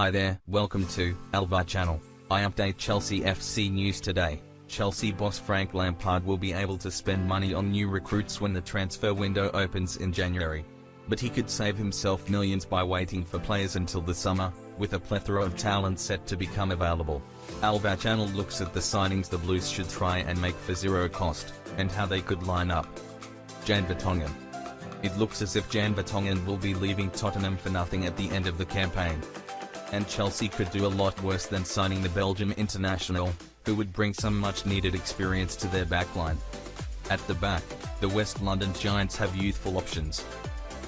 Hi there, welcome to Alva Channel. I update Chelsea FC news today. Chelsea boss Frank Lampard will be able to spend money on new recruits when the transfer window opens in January. But he could save himself millions by waiting for players until the summer, with a plethora of talent set to become available. Alva Channel looks at the signings the Blues should try and make for zero cost, and how they could line up. Jan Vertonghen. It looks as if Jan Vertonghen will be leaving Tottenham for nothing at the end of the campaign. And Chelsea could do a lot worse than signing the Belgium international, who would bring some much-needed experience to their backline. At the back, the West London Giants have youthful options.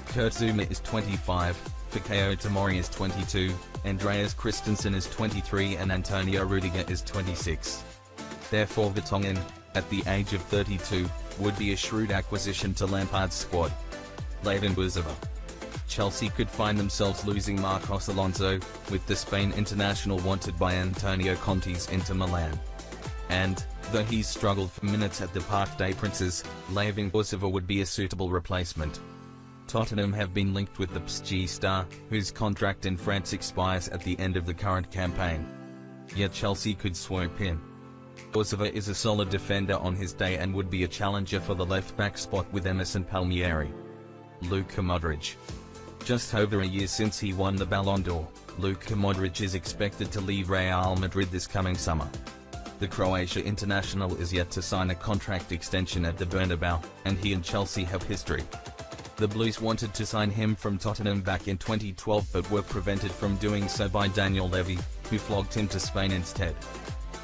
Kurt Zouma is 25, Fikayo Tomori is 22, Andreas Christensen is 23 and Antonio Rudiger is 26. Therefore Vertonghen, at the age of 32, would be a shrewd acquisition to Lampard's squad. Leverkusen. Chelsea could find themselves losing Marcos Alonso, with the Spain international wanted by Antonio Conte's Inter Milan. And, though he's struggled for minutes at the Parc des Princes, Leverkusen would be a suitable replacement. Tottenham have been linked with the PSG star, whose contract in France expires at the end of the current campaign. Yet Chelsea could swoop in. Kosovo is a solid defender on his day and would be a challenger for the left-back spot with Emerson Palmieri. Luka Modric. Just over a year since he won the Ballon d'Or, Luka Modric is expected to leave Real Madrid this coming summer. The Croatia international is yet to sign a contract extension at the Bernabeu, and he and Chelsea have history. The Blues wanted to sign him from Tottenham back in 2012 but were prevented from doing so by Daniel Levy, who flogged him to Spain instead.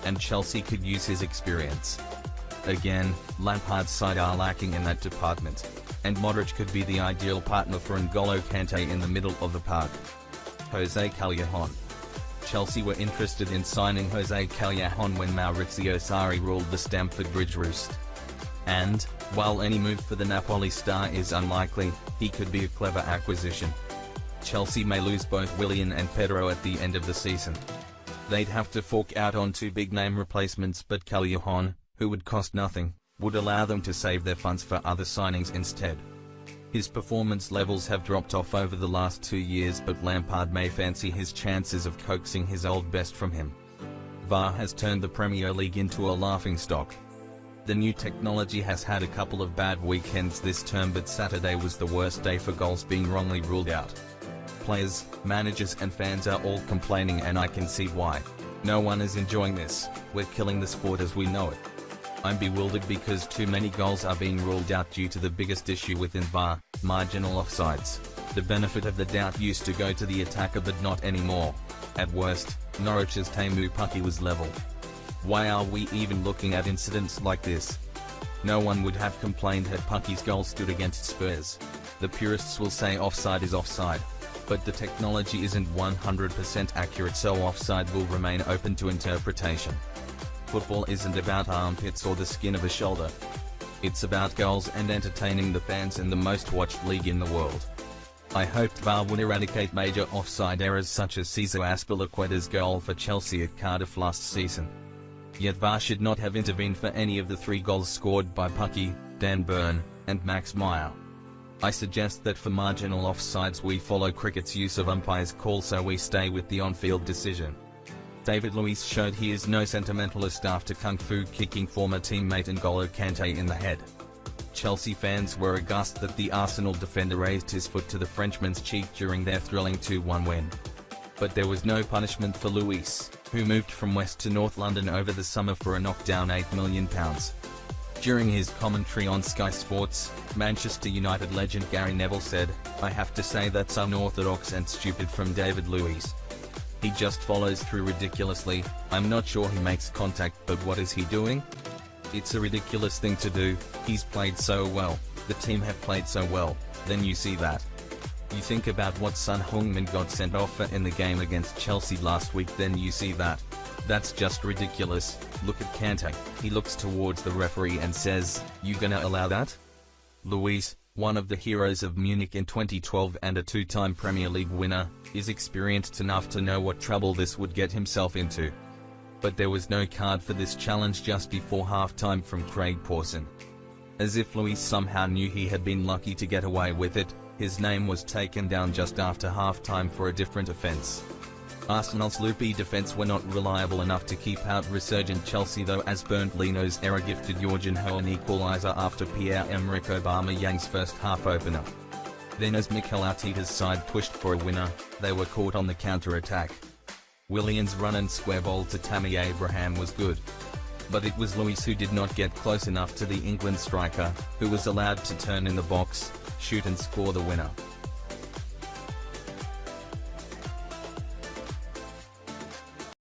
And Chelsea could use his experience. Again, Lampard's side are lacking in that department, and Modric could be the ideal partner for N'Golo Kante in the middle of the park. Jose Callejon. Chelsea were interested in signing Jose Callejon when Maurizio Sarri ruled the Stamford Bridge roost. And, while any move for the Napoli star is unlikely, he could be a clever acquisition. Chelsea may lose both Willian and Pedro at the end of the season. They'd have to fork out on two big-name replacements, but Callejon, who would cost nothing, would allow them to save their funds for other signings instead. His performance levels have dropped off over the last 2 years, but Lampard may fancy his chances of coaxing his old best from him. VAR has turned the Premier League into a laughingstock. The new technology has had a couple of bad weekends this term, but Saturday was the worst day for goals being wrongly ruled out. Players, managers and fans are all complaining, and I can see why. No one is enjoying this. We're killing the sport as we know it. I'm bewildered because too many goals are being ruled out due to the biggest issue within VAR, marginal offsides. The benefit of the doubt used to go to the attacker, but not anymore. At worst, Norwich's Teemu Pukki was level. Why are we even looking at incidents like this? No one would have complained had Pukki's goal stood against Spurs. The purists will say offside is offside. But the technology isn't 100% accurate, so offside will remain open to interpretation. Football isn't about armpits or the skin of a shoulder. It's about goals and entertaining the fans in the most watched league in the world. I hoped VAR would eradicate major offside errors such as Cesar Azpilicueta's goal for Chelsea at Cardiff last season. Yet VAR should not have intervened for any of the 3 goals scored by Pukki, Dan Burn, and Max Meyer. I suggest that for marginal offsides we follow cricket's use of umpire's call, so we stay with the on-field decision. David Luiz showed he is no sentimentalist after kung fu kicking former teammate N'Golo Kante in the head. Chelsea fans were aghast that the Arsenal defender raised his foot to the Frenchman's cheek during their thrilling 2-1 win. But there was no punishment for Luiz, who moved from West to North London over the summer for a knockdown £8 million. During his commentary on Sky Sports, Manchester United legend Gary Neville said, "I have to say that's unorthodox and stupid from David Luiz. He just follows through ridiculously. I'm not sure he makes contact, but what is he doing? It's a ridiculous thing to do. He's played so well, the team have played so well, then you see that. You think about what Son Heung-min got sent off for in the game against Chelsea last week, then you see that. That's just ridiculous. Look at Kante, he looks towards the referee and says, 'You gonna allow that?'" Luiz, one of the heroes of Munich in 2012 and a 2-time Premier League winner, is experienced enough to know what trouble this would get himself into. But there was no card for this challenge just before half-time from Craig Pawson. As if Luiz somehow knew he had been lucky to get away with it, his name was taken down just after half-time for a different offence. Arsenal's loopy defence were not reliable enough to keep out resurgent Chelsea though, as Bernd Leno's error gifted Jorginho an equaliser after Pierre-Emerick Aubameyang's first half opener. Then as Mikel Arteta's side pushed for a winner, they were caught on the counter-attack. Willian's run and square ball to Tammy Abraham was good. But it was Luis who did not get close enough to the England striker, who was allowed to turn in the box, shoot and score the winner.